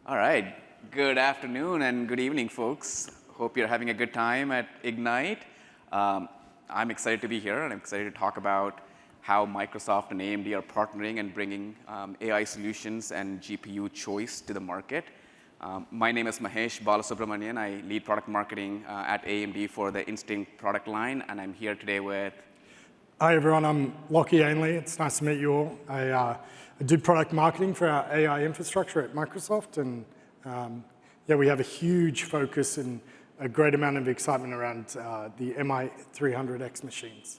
All right. Good afternoon and good evening, folks. Hope you're having a good time at Ignite. I'm excited to be here, and I'm excited to talk about how Microsoft and AMD are partnering and bringing AI solutions and GPU choice to the market. My name is Mahesh Balasubramanian. I lead product marketing at AMD for the Instinct product line, and I'm here today with... Hi, everyone. I'm Lockie Ainley. It's nice to meet you all. I do product marketing for our AI infrastructure at Microsoft, and we have a huge focus and a great amount of excitement around the MI300X machines.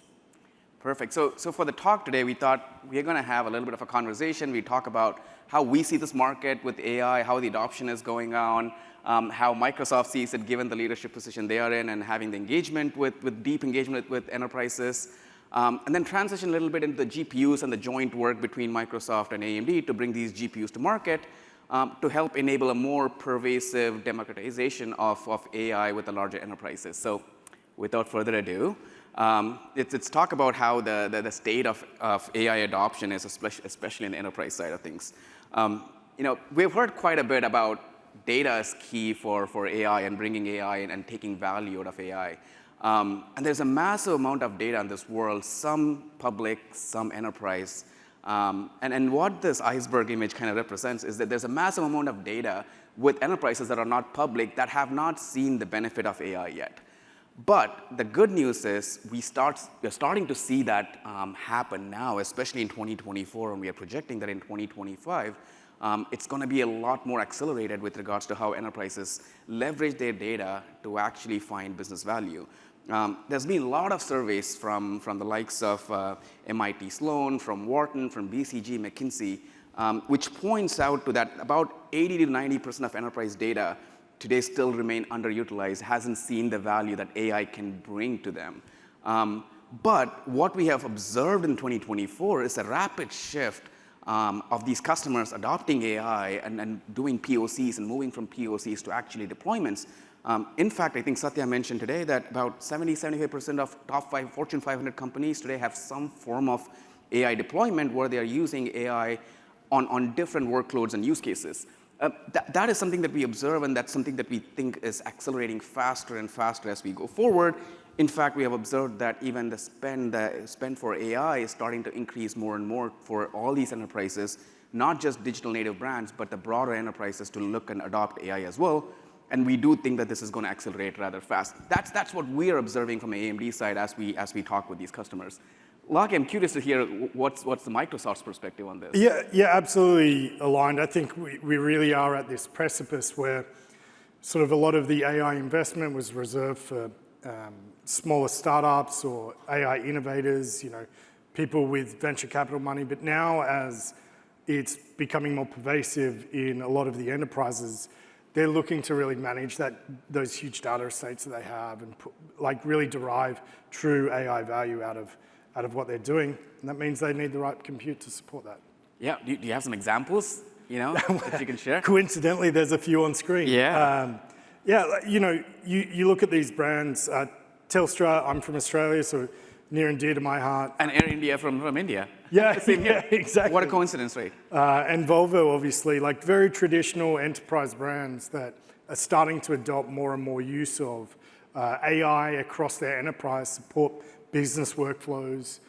Perfect. So for the talk today, we thought we're going to have a little bit of a conversation. We talk about how we see this market with AI, how the adoption is going on, how Microsoft sees it given the leadership position they are in and having the engagement with deep engagement with enterprises. And then transition a little bit into the GPUs and the joint work between Microsoft and AMD to bring these GPUs to market to help enable a more pervasive democratization of AI with the larger enterprises. So without further ado, let's talk about how the state of AI adoption is, especially in the enterprise side of things. We've heard quite a bit about data is key for AI and bringing AI and taking value out of AI. And there's a massive amount of data in this world, some public, some enterprise. And what this iceberg image kind of represents is that there's a massive amount of data with enterprises that are not public that have not seen the benefit of AI yet. But the good news is we're starting to see that happen now, especially in 2024, and we are projecting that in 2025, it's going to be a lot more accelerated with regards to how enterprises leverage their data to actually find business value. There's been a lot of surveys from the likes of MIT Sloan, from Wharton, from BCG, McKinsey, which points out to that about 80 to 90% of enterprise data today still remain underutilized, hasn't seen the value that AI can bring to them. But what we have observed in 2024 is a rapid shift of these customers adopting AI and doing POCs and moving from POCs to actually deployments. In fact, I think Satya mentioned today that about 70-75% of top 5 Fortune 500 companies today have some form of AI deployment where they are using AI on different workloads and use cases. That is something that we observe, and that's something that we think is accelerating faster and faster as we go forward. In fact, we have observed that even the spend for AI is starting to increase more and more for all these enterprises, not just digital native brands, but the broader enterprises to look and adopt AI as well. And we do think that this is going to accelerate rather fast. That's what we are observing from the AMD side as we talk with these customers. Lockie, I'm curious to hear what's the Microsoft's perspective on this. Yeah, absolutely aligned. I think we really are at this precipice where sort of a lot of the AI investment was reserved for smaller startups or AI innovators, people with venture capital money. But now, as it's becoming more pervasive in a lot of the enterprises, they're looking to really manage those huge data estates that they have and really derive true AI value out of what they're doing. And that means they need the right compute to support that. Yeah. Do you have some examples, that you can share? Coincidentally, there's a few on screen. Yeah. You look at these brands. Telstra, I'm from Australia, so near and dear to my heart. And Air India from India. Yeah, Same here. Exactly. What a coincidence, right? And Volvo, obviously, very traditional enterprise brands that are starting to adopt more and more use of AI across their enterprise, support business workflows,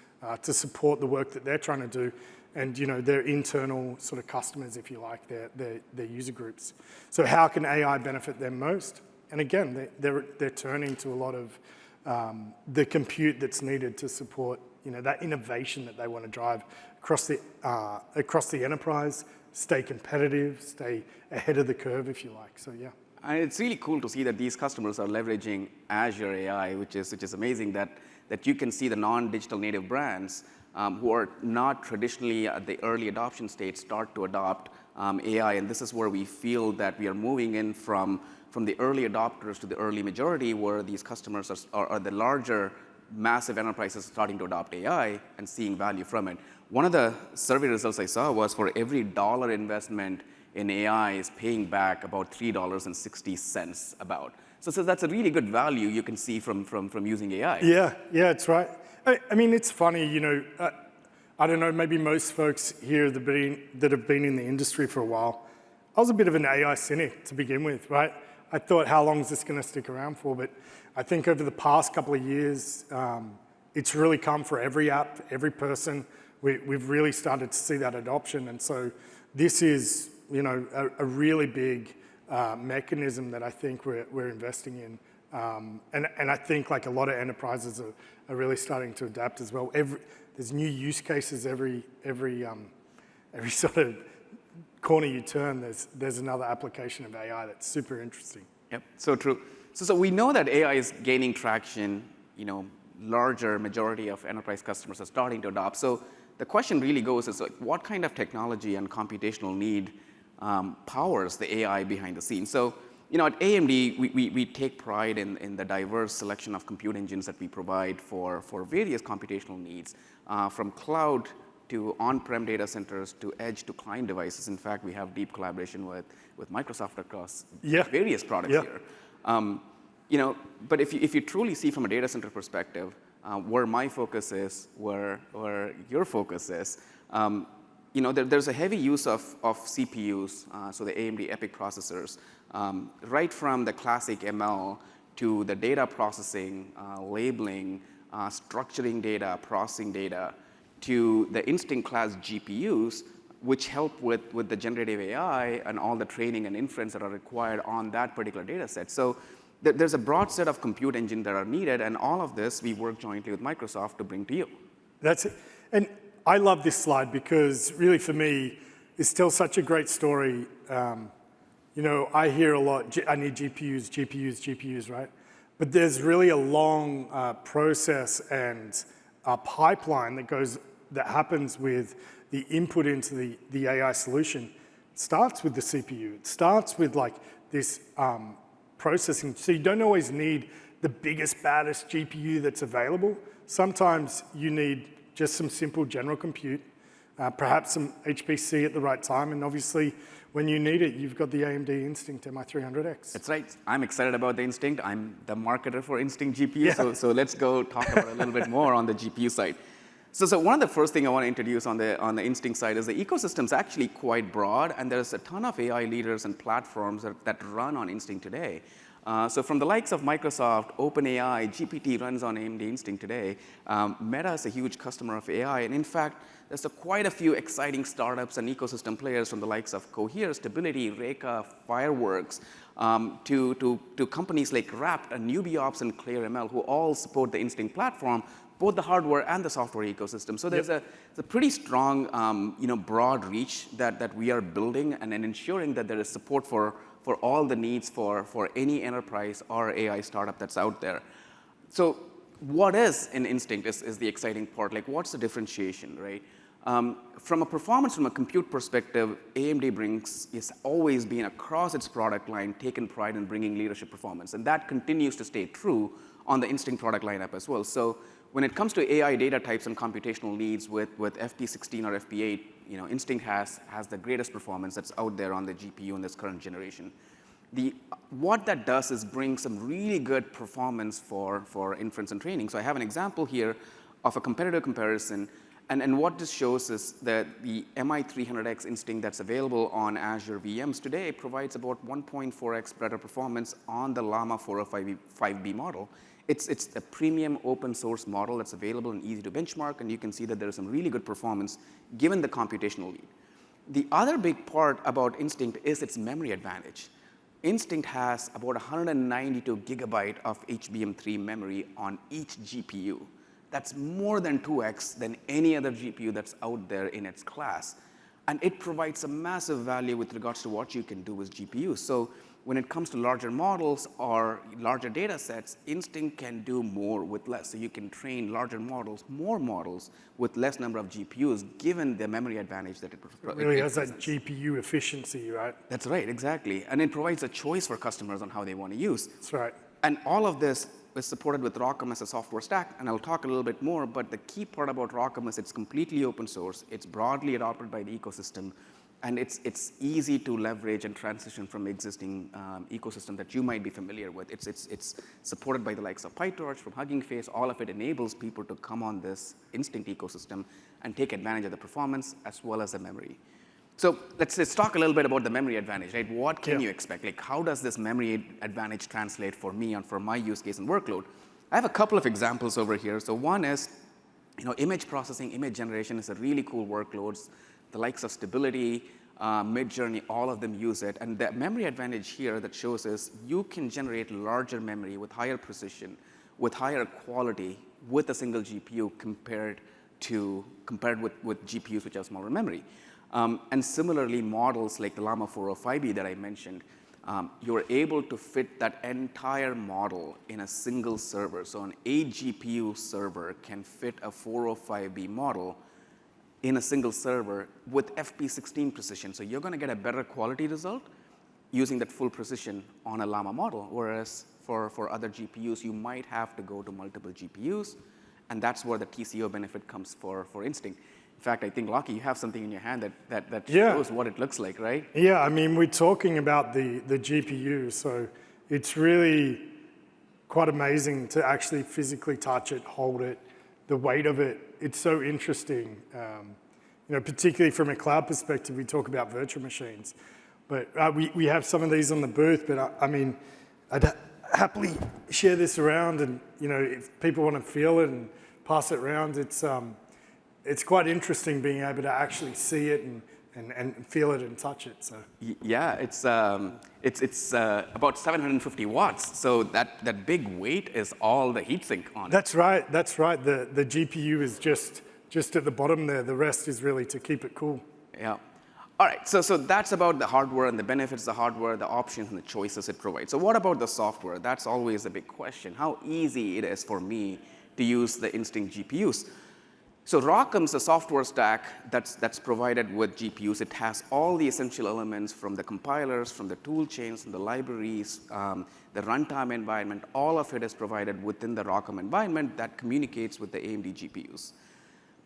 to support the work that they're trying to do, and their internal sort of customers, if you like, their user groups. So how can AI benefit them most? And again, they're turning to a lot of the compute that's needed to support that innovation that they want to drive across the enterprise, stay competitive, stay ahead of the curve, if you like. So yeah. And it's really cool to see that these customers are leveraging Azure AI, which is amazing that you can see the non-digital native brands who are not traditionally at the early adoption stage start to adopt AI. And this is where we feel that we are moving in from the early adopters to the early majority, where these customers are the larger, massive enterprises starting to adopt AI and seeing value from it. One of the survey results I saw was for every $1 investment in AI is paying back about $3.60 about. So that's a really good value you can see from using AI. Yeah, it's right. I mean, it's funny, I don't know, maybe most folks here that have been in the industry for a while I was a bit of an AI cynic to begin with, right? I thought, how long is this going to stick around for? But I think over the past couple of years, it's really come for every app, every person. We've really started to see that adoption. And so this is, a really big mechanism that I think we're investing in. And I think like a lot of enterprises are really starting to adapt as well. There's new use cases every sort of corner you turn. There's another application of AI that's super interesting. Yep, so true. So we know that AI is gaining traction. Larger majority of enterprise customers are starting to adopt. So the question really goes is like, what kind of technology and computational need powers the AI behind the scenes? So at AMD, we take pride in the diverse selection of compute engines that we provide for various computational needs, from cloud to on-prem data centers to edge to client devices. In fact, we have deep collaboration with Microsoft across various products here. But if you truly see from a data center perspective, where my focus is, where your focus is, there's a heavy use of CPUs, so the AMD EPYC processors, right from the classic ML to the data processing, labeling, structuring data, processing data, to the Instinct class GPUs, which help with the generative AI and all the training and inference that are required on that particular data set. So there's a broad set of compute engines that are needed, and all of this we work jointly with Microsoft to bring to you. That's it. And I love this slide because really for me, it tells such a great story. I hear a lot, I need GPUs, right? But there's really a long process and a pipeline that happens with the input into the AI solution. It starts with the CPU. It starts with like this processing. So you don't always need the biggest, baddest GPU that's available. Sometimes you need just some simple general compute, perhaps some HPC at the right time, and obviously when you need it, you've got the AMD Instinct MI300X. That's right. I'm excited about the Instinct. I'm the marketer for Instinct GPU, so let's go talk about it a little bit more on the GPU side. So one of the first things I want to introduce on the Instinct side is the ecosystem's actually quite broad, and there's a ton of AI leaders and platforms that run on Instinct today. So from the likes of Microsoft, OpenAI, GPT runs on AMD Instinct today. Meta is a huge customer of AI, and in fact, there's quite a few exciting startups and ecosystem players from the likes of Cohere, Stability, Reka, Fireworks, to companies like Rapt and NewbieOps and ClearML, who all support the Instinct platform, both the hardware and the software ecosystem. So there's a pretty strong, broad reach that we are building and ensuring that there is support for all the needs for any enterprise or AI startup that's out there. So what is an Instinct is the exciting part. Like, what's the differentiation, right? From a performance, from a compute perspective, AMD is always been across its product line, taken pride in bringing leadership performance. And that continues to stay true on the Instinct product lineup as well. So when it comes to AI data types and computational needs with FP16 or FP8, Instinct has the greatest performance that's out there on the GPU in this current generation. What that does is bring some really good performance for inference and training. So I have an example here of a competitive comparison. And what this shows is that the MI300X Instinct that's available on Azure VMs today provides about 1.4x better performance on the Llama 405B model. It's a premium open source model that's available and easy to benchmark, and you can see that there is some really good performance given the computational lead. The other big part about Instinct is its memory advantage. Instinct has about 192 gigabyte of HBM3 memory on each GPU. That's more than 2x than any other GPU that's out there in its class. And it provides a massive value with regards to what you can do with GPUs. So when it comes to larger models or larger data sets, Instinct can do more with less. So you can train larger models, more models, with less number of GPUs, given the memory advantage that it provides. It really has that GPU efficiency, right? That's right, exactly. And it provides a choice for customers on how they want to use. That's right. And all of this is supported with ROCm as a software stack, and I'll talk a little bit more, but the key part about ROCm is it's completely open source, it's broadly adopted by the ecosystem, and it's easy to leverage and transition from existing ecosystem that you might be familiar with. It's supported by the likes of PyTorch, from Hugging Face. All of it enables people to come on this Instinct ecosystem and take advantage of the performance as well as the memory. So let's talk a little bit about the memory advantage, right? What can Yeah. you expect? Like, how does this memory advantage translate for me and for my use case and workload? I have a couple of examples over here. So one is, image processing, image generation is a really cool workloads. The likes of Stability, Midjourney, all of them use it. And the memory advantage here that shows is you can generate larger memory with higher precision, with higher quality, with a single GPU compared with GPUs which have smaller memory. And similarly, models like the Llama 405B that I mentioned, you're able to fit that entire model in a single server. So an 8 GPU server can fit a 405B model in a single server with FP16 precision. So you're going to get a better quality result using that full precision on a Llama model, whereas for other GPUs, you might have to go to multiple GPUs, and that's where the TCO benefit comes for Instinct. In fact, I think, Lockie, you have something in your hand that Yeah. shows what it looks like, right? Yeah, I mean, we're talking about the GPU, so it's really quite amazing to actually physically touch it, hold it, the weight of it. It's so interesting. Particularly from a cloud perspective, we talk about virtual machines, but we have some of these on the booth. But I mean, I'd happily share this around, and if people want to feel it and pass it around, it's quite interesting being able to actually see it and feel it and touch it. So Yeah, it's about 750 watts. So that big weight is all the heatsink on it. That's right. The GPU is just at the bottom there. The rest is really to keep it cool. Yeah. All right, so that's about the hardware and the benefits of the hardware, the options and the choices it provides. So what about the software? That's always a big question. How easy it is for me to use the Instinct GPUs. So ROCm's a software stack that's provided with GPUs. It has all the essential elements from the compilers, from the tool chains, from the libraries, the runtime environment. All of it is provided within the ROCm environment that communicates with the AMD GPUs.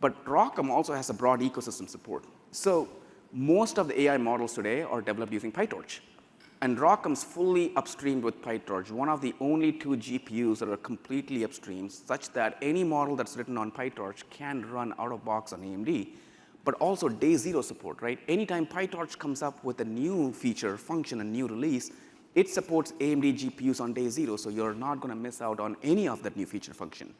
But ROCm also has a broad ecosystem support. So most of the AI models today are developed using PyTorch. And ROCm's fully upstreamed with PyTorch, one of the only 2 GPUs that are completely upstream, such that any model that's written on PyTorch can run out of box on AMD, but also day 0 support, right? Anytime PyTorch comes up with a new feature, function, a new release, it supports AMD GPUs on day 0, so you're not going to miss out on any of that new feature function.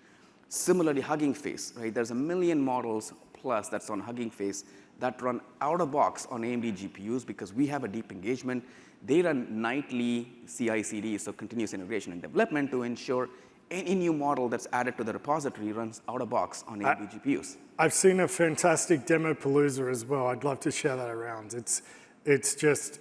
Similarly, Hugging Face, right? There's 1 million models plus that's on Hugging Face that run out of box on AMD GPUs because we have a deep engagement. They run nightly CI/CD, so continuous integration and development, to ensure any new model that's added to the repository runs out of box on AMD GPUs. I've seen a fantastic demo palooza as well. I'd love to share that around. It's just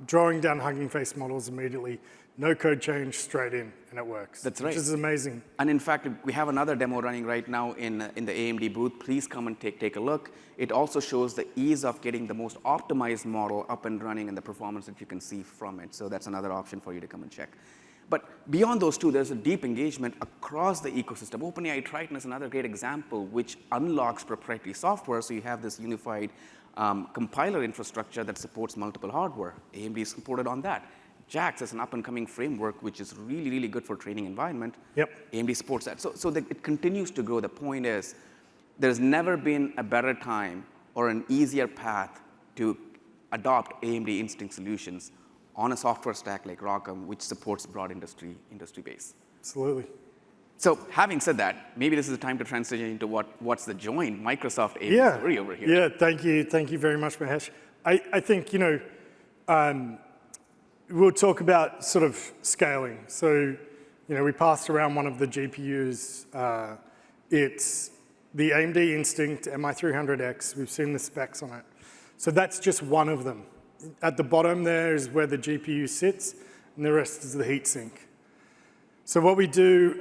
drawing down Hugging Face models immediately, no code change, straight in, and it works. That's right. Which is amazing. And in fact, we have another demo running right now in the AMD booth. Please come and take a look. It also shows the ease of getting the most optimized model up and running and the performance that you can see from it. So that's another option for you to come and check. But beyond those two, there's a deep engagement across the ecosystem. OpenAI Triton is another great example which unlocks proprietary software. So you have this unified compiler infrastructure that supports multiple hardware. AMD is supported on that. JAX is an up-and-coming framework which is really, really good for training environment. Yep. AMD supports that. So it continues to grow. The point is, there's never been a better time or an easier path to adopt AMD Instinct solutions on a software stack like ROCm, which supports broad industry base. Absolutely. So having said that, maybe this is the time to transition into what's the joint Microsoft AMD story over here. Yeah, thank you very much, Mahesh. I think, we'll talk about sort of scaling. So, we passed around one of the GPUs. It's the AMD Instinct MI300X. We've seen the specs on it. So that's just one of them. At the bottom there is where the GPU sits, and the rest is the heatsink. So what we do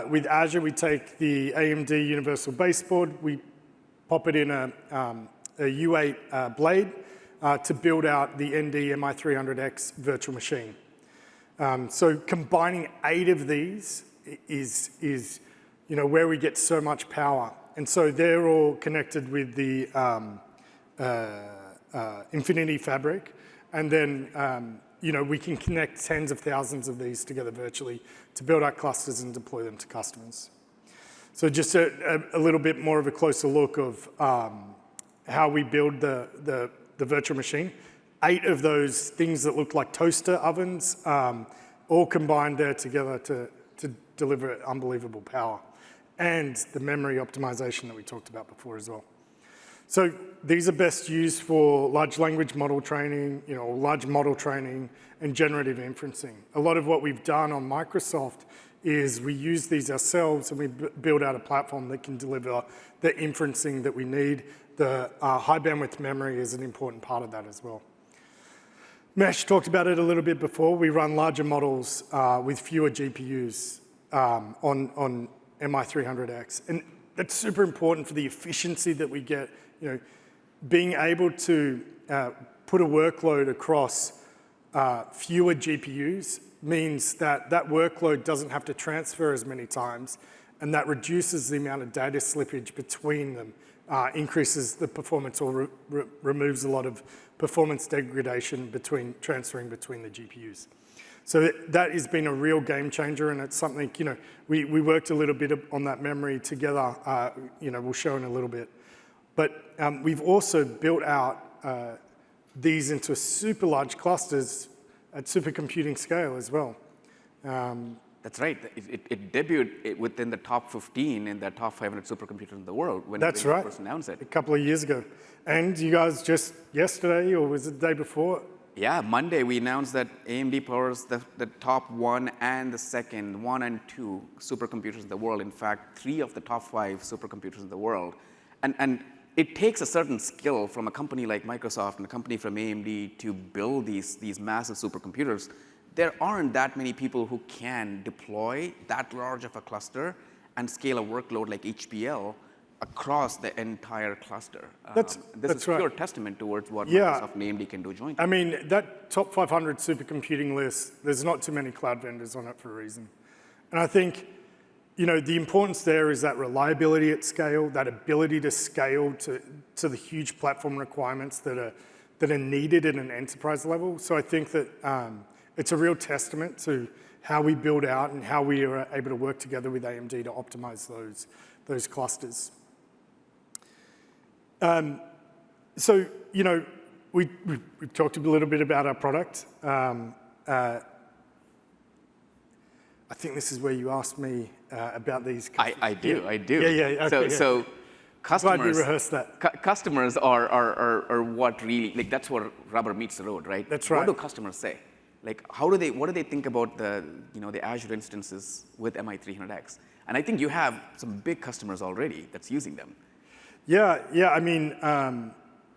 with Azure, we take the AMD Universal Baseboard, we pop it in a U8 blade to build out the ND MI300X virtual machine. So combining 8 of these is where we get so much power. And so they're all connected with the Infinity Fabric. And then we can connect tens of thousands of these together virtually to build our clusters and deploy them to customers. So just a little bit more of a closer look of how we build the the virtual machine. 8 of those things that look like toaster ovens, all combined there together to deliver unbelievable power. And the memory optimization that we talked about before as well. So these are best used for large language model training, large model training and generative inferencing. A lot of what we've done on Microsoft is we use these ourselves and we build out a platform that can deliver the inferencing that we need. The high bandwidth memory is an important part of that as well. Mesh talked about it a little bit before. We run larger models with fewer GPUs on MI300X. And that's super important for the efficiency that we get. Being able to put a workload across fewer GPUs means that that workload doesn't have to transfer as many times, and that reduces the amount of data slippage between them, increases the performance or removes a lot of performance degradation transferring between the GPUs. So that has been a real game changer, and it's something, we worked a little bit on that memory together, we'll show in a little bit. But we've also built out these into super large clusters at supercomputing scale as well. That's right. It debuted within the top 15 in the top 500 supercomputers in the world when That's we right. first announced it. A couple of years ago. And you guys just yesterday, or was it the day before? Yeah, Monday we announced that AMD powers the top 1 and the second, 1 and 2 supercomputers in the world. In fact, 3 of the top 5 supercomputers in the world. And it takes a certain skill from a company like Microsoft and a company from AMD to build these massive supercomputers. There aren't that many people who can deploy that large of a cluster and scale a workload like HPL across the entire cluster. This is pure testament towards what Microsoft and AMD can do jointly. I mean, that top 500 supercomputing list, there's not too many cloud vendors on it for a reason. And I think, the importance there is that reliability at scale, that ability to scale to the huge platform requirements that are needed at an enterprise level. So I think that it's a real testament to how we build out and how we are able to work together with AMD to optimize those clusters. So, we've talked a little bit about our product. I think this is where you asked me about these. I do. Yeah. Okay, so customers. Glad we rehearsed that. Customers are what really, that's where rubber meets the road, right? That's right. What do customers say? What do they think about the Azure instances with MI300X? And I think you have some big customers already that's using them. Yeah. I mean,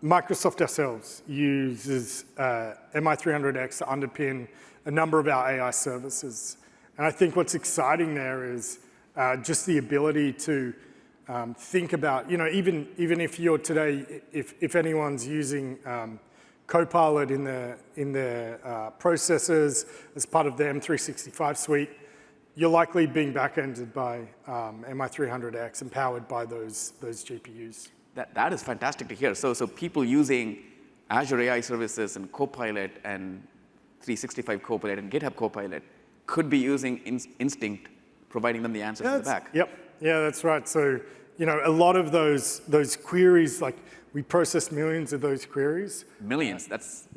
Microsoft ourselves uses MI300X to underpin a number of our AI services. And I think what's exciting there is just the ability to think about, even if you're today, if anyone's using Copilot in their processors as part of the M365 suite, you're likely being back-ended by MI300X and powered by those GPUs. That is fantastic to hear. So people using Azure AI services and Copilot and 365 Copilot and GitHub Copilot could be using Instinct, providing them the answers in the back. Yep. Yeah, that's right. So, a lot of those queries, we process millions of those queries. Millions. That's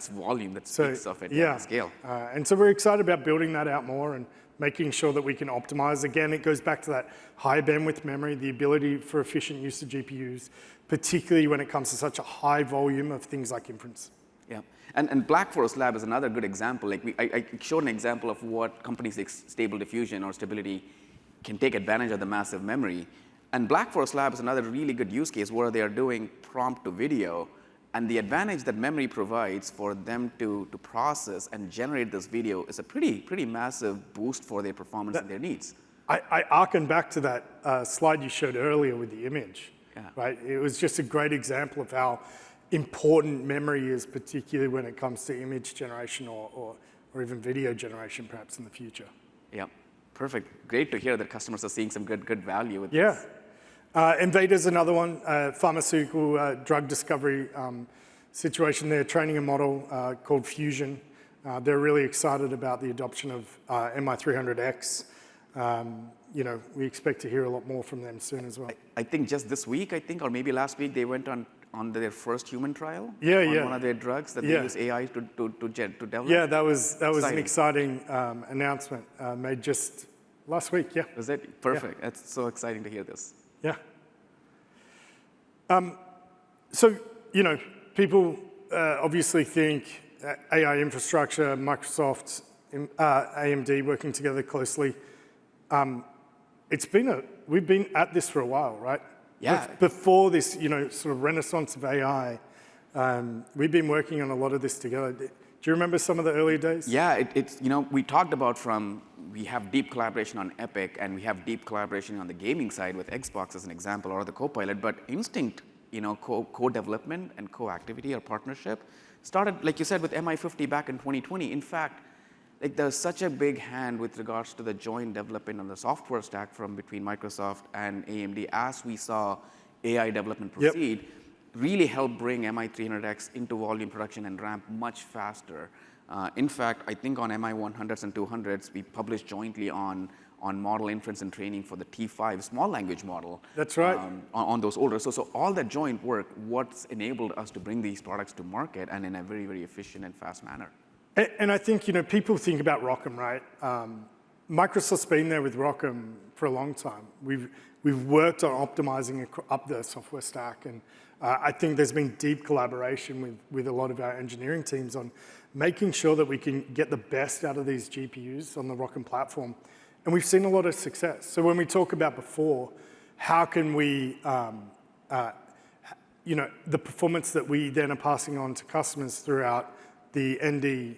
volume. That speaks of it at scale. And so we're excited about building that out more and making sure that we can optimize. Again, it goes back to that high bandwidth memory, the ability for efficient use of GPUs, particularly when it comes to such a high volume of things like inference. Yeah, and Black Forest Lab is another good example. I showed an example of what companies like Stable Diffusion or Stability can take advantage of the massive memory. And Black Forest Lab is another really good use case where they are doing prompt to video. And the advantage that memory provides for them to process and generate this video is a pretty massive boost for their performance and their needs. I hearken back to that slide you showed earlier with the image. Yeah. Right? It was just a great example of how important memory is, particularly when it comes to image generation or even video generation, perhaps in the future. Yeah, perfect. Great to hear that customers are seeing some good value with this. Invada's another one, pharmaceutical drug discovery situation. They're training a model called Fusion. They're really excited about the adoption of MI300X. We expect to hear a lot more from them soon as well. I think just this week, or maybe last week, they went on on their first human trial. Yeah, on yeah. one of their drugs that they Yeah. use AI to develop. Yeah, that was an Exciting. exciting announcement made just last week. Yeah, Was it perfect? That's so exciting to hear this. yeah. So people obviously think AI infrastructure, Microsoft, AMD working together closely. We've been at this for a while, right? Yeah. Before this, sort of renaissance of AI, we've been working on a lot of this together. Do you remember some of the early days? Yeah, we talked about we have deep collaboration on Epic, and we have deep collaboration on the gaming side with Xbox as an example, or the Copilot, but Instinct, co-development and co-activity or partnership started, like you said, with MI50 back in 2020. In fact, there's such a big hand with regards to the joint development on the software stack from between Microsoft and AMD as we saw AI development proceed, really helped bring MI300X into volume production and ramp much faster. In fact, I think on MI100s and 200s, we published jointly on model inference and training for the T5 small language model. That's right. On those older. So all that joint work, what's enabled us to bring these products to market and in a very, very efficient and fast manner. And I think, people think about ROCm, right? Microsoft's been there with ROCm for a long time. We've worked on optimizing up the software stack, and I think there's been deep collaboration with a lot of our engineering teams on making sure that we can get the best out of these GPUs on the ROCm platform. And we've seen a lot of success. So when we talk about before, how can we, the performance that we then are passing on to customers throughout the ND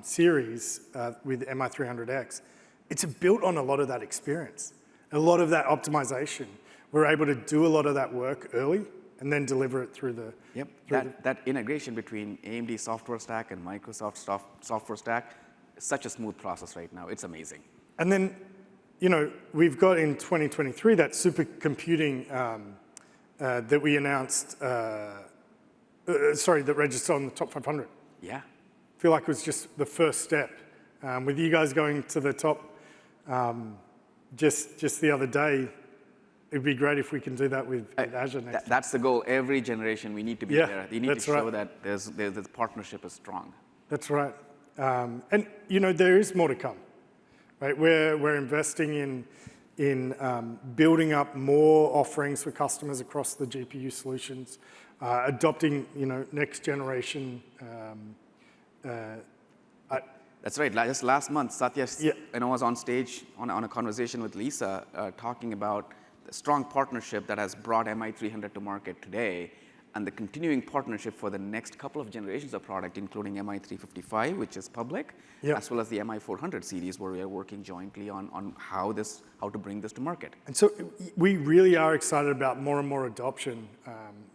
series with MI300X, it's built on a lot of that experience, a lot of that optimization. We're able to do a lot of that work early and then deliver it through the... Yep, that integration between AMD software stack and Microsoft software stack is such a smooth process right now. It's amazing. And then, we've got in 2023 that supercomputing that we announced, that registered on the top 500. Yeah. I feel like it was just the first step. With you guys going to the top just the other day, it'd be great if we can do that with Azure next. That's the goal. Every generation, we need to be there. You need to show that the partnership is strong. That's right. And there is more to come. Right, we're investing in building up more offerings for customers across the GPU solutions, adopting next generation. That's right. Just last month, Satya was on stage on a conversation with Lisa, talking about the strong partnership that has brought MI300 to market today, and the continuing partnership for the next couple of generations of product, including MI355, which is public, as well as the MI400 series, where we are working jointly on how to bring this to market. And so we really are excited about more and more adoption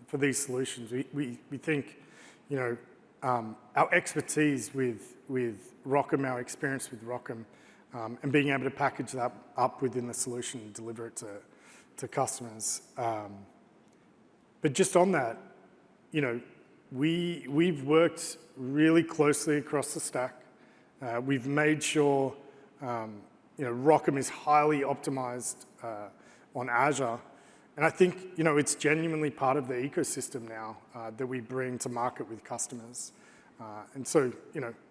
for these solutions. We think, our expertise with ROCm, our experience with ROCm, and being able to package that up within the solution and deliver it to customers. But just on that, we've worked really closely across the stack. We've made sure, ROCm is highly optimized on Azure. And I think, it's genuinely part of the ecosystem now that we bring to market with customers. And so,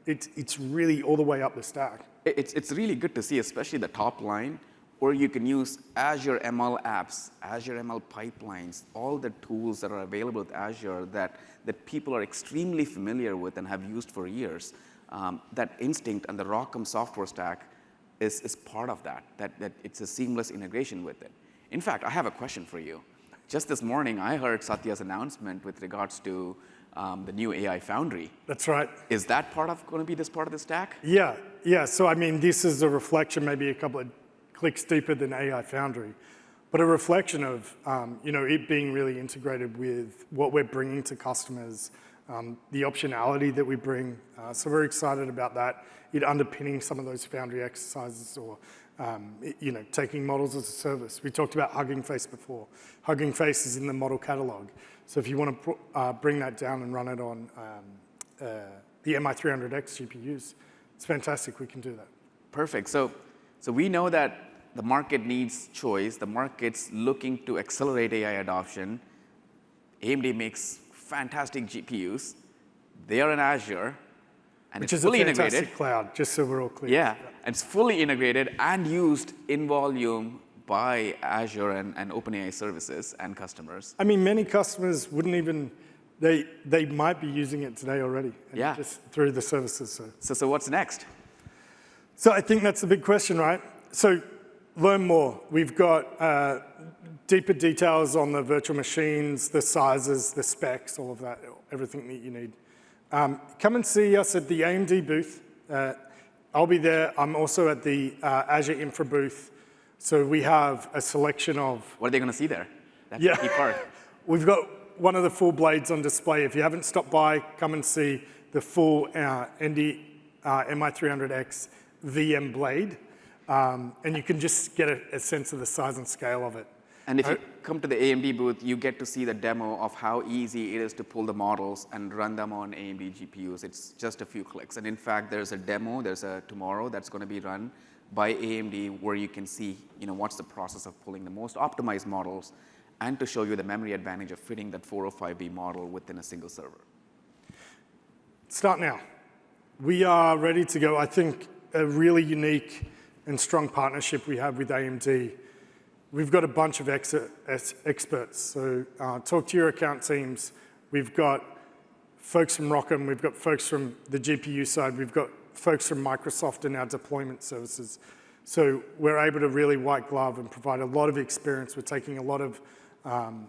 it's really all the way up the stack. It's really good to see, especially the top line, where you can use Azure ML apps, Azure ML pipelines, all the tools that are available with Azure that people are extremely familiar with and have used for years. That Instinct and the ROCm software stack is part of that it's a seamless integration with it. In fact, I have a question for you. Just this morning, I heard Satya's announcement with regards to the new AI Foundry. That's right. Is that going to be this part of the stack? Yeah. So, this is a reflection, maybe a couple of clicks deeper than AI Foundry, but a reflection of it being really integrated with what we're bringing to customers, the optionality that we bring. So we're excited about that. It underpinning some of those Foundry exercises, or taking models as a service. We talked about Hugging Face before. Hugging Face is in the model catalog. So if you want to bring that down and run it on the MI300X GPUs, it's fantastic. We can do that. Perfect. So we know that the market needs choice. The market's looking to accelerate AI adoption. AMD makes fantastic GPUs. They are in Azure, and Which it's is a fully fantastic integrated. cloud, just so we're all clear. Yeah, and it's fully integrated and used in volume by Azure and OpenAI services and customers. I mean, many customers wouldn't even, they might be using it today already. And Yeah. just through the services. So what's next? So I think that's the big question, right? So learn more. We've got deeper details on the virtual machines, the sizes, the specs, all of that, everything that you need. Come and see us at the AMD booth. I'll be there. I'm also at the Azure Infra booth. So we have a selection of... What are they going to see there? That's Yeah. the key part. We've got one of the full blades on display. If you haven't stopped by, come and see the full ND MI300X VM blade. And you can just get a sense of the size and scale of it. And if you come to the AMD booth, you get to see the demo of how easy it is to pull the models and run them on AMD GPUs. It's just a few clicks. And in fact, there's a demo, tomorrow that's going to be run by AMD where you can see what's the process of pulling the most optimized models and to show you the memory advantage of fitting that 405B model within a single server. Start now. We are ready to go. I think a really unique and strong partnership we have with AMD. We've got a bunch of experts, so talk to your account teams. We've got folks from ROCm, we've got folks from the GPU side, we've got folks from Microsoft in our deployment services. So we're able to really white glove and provide a lot of experience. We're taking a lot of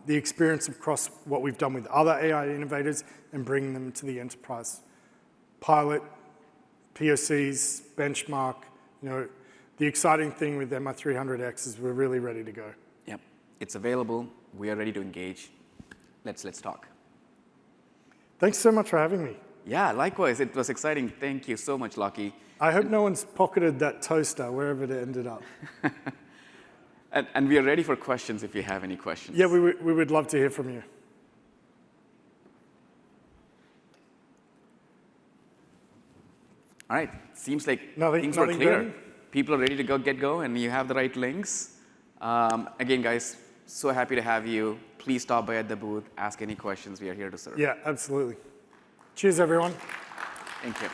the experience across what we've done with other AI innovators and bringing them to the enterprise. Pilot, POCs, benchmark, the exciting thing with MI300X is we're really ready to go. Yep, it's available. We are ready to engage. Let's talk. Thanks so much for having me. Yeah, likewise. It was exciting. Thank you so much, Lockie. I hope no one's pocketed that toaster wherever it ended up. And we are ready for questions if you have any questions. Yeah, we would love to hear from you. All right, seems like things were nothing clear. burning? People are ready to get go, and you have the right links. Again, guys, so happy to have you. Please stop by at the booth, ask any questions. We are here to serve. Yeah, absolutely. Cheers, everyone. Thank you.